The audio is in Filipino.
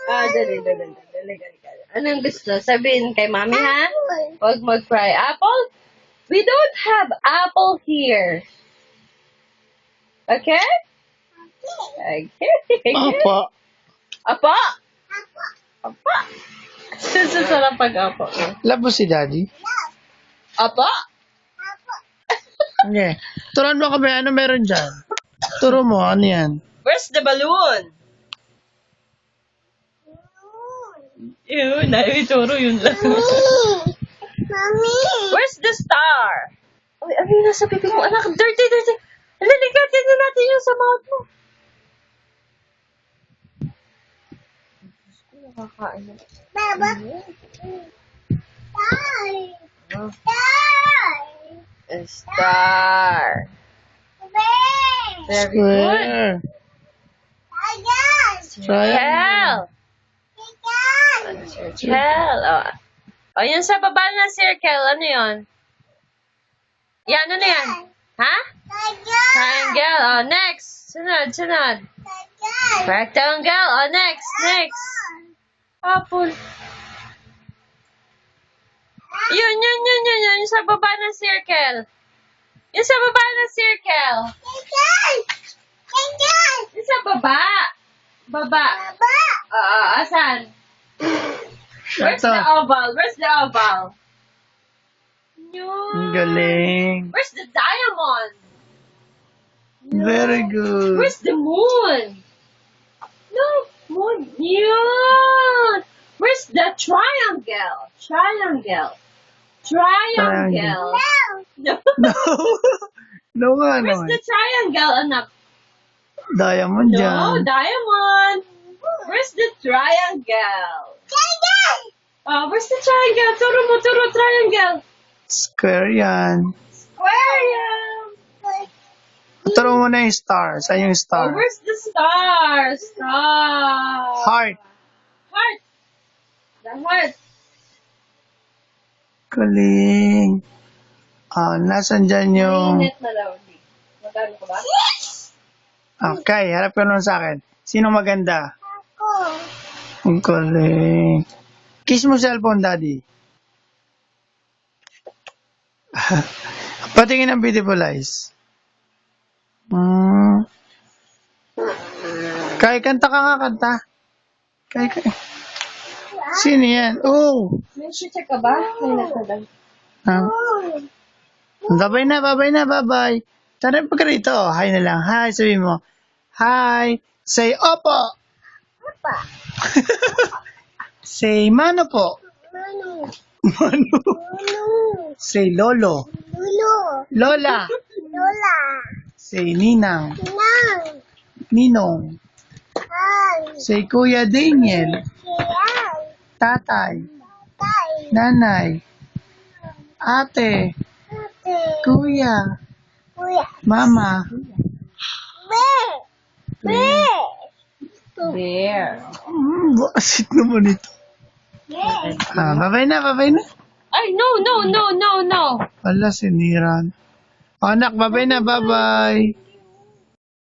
Dali. Anong gusto? Sabihin kay mami, ha? Huwag mag-cry. Apple? We don't have apple here. Okay? Okay. Apa. Apa? Apa? Sarap pag-apa. Labo si daddy. Apa? Okay. Turuan mo kami, ano meron dyan? Turo mo, ano yan? Where's the balloon? Ew, naituro yun lang. Mommy! Where's the star? Uy, ano yung nasa pipi mo? Anak, dirty. Haliligatin na natin yung sa mouth mo. Nakakain na. Baba! A star. Very good. Square. Triangle. Circle. Oh, yun sa baba na circle. Ano yun? Yan, ano yan? Ha? Triangle. Oh, next. Sunod. Rectangle. Oh, next. Apple. Yun. Yung sa baba ng circle. Yung sa baba ng circle. Yung sa baba. Baba. Asan? Where's Ito. the oval? Ang Yun. galing. Where's the diamond? Very good. Where's the moon? No, moon. Yun. Where's the triangle? Triangle. No. No. No nga Where's naman. the triangle, anak? Diamond No, dyan. diamond. Where's the triangle? Where's the triangle? Turo triangle. Square yan. Square yan. Turo mo na yung star. Saan yung Oh, star? where's the star? Heart. Heart. The heart. Galing. Nasaan dyan yung... Minute na daw. Magkano ka ba? Okay, harap ka naman sa akin. Sino maganda? Ang galing. Kiss mo cellphone, daddy. Patingin ang beautiful eyes. Kay, kanta ka nga, kanta. Kay. Sino yan? Oh. May future ka ba? May nagtadang. Babay na, bye. Tara pa ka rito. Hi na lang. Hi, sabi mo. Hi. Say, opo. Say, mano po. Mano. Say, lolo. Lola. Say, ninang. Ninong. Say, Kuya Daniel. Tatay. Nanay. Ate. Kuya. Mama. Bear. Basit naman ito. Babay na. Ay, no. Wala, siniran. Anak, babay na, bye-bye.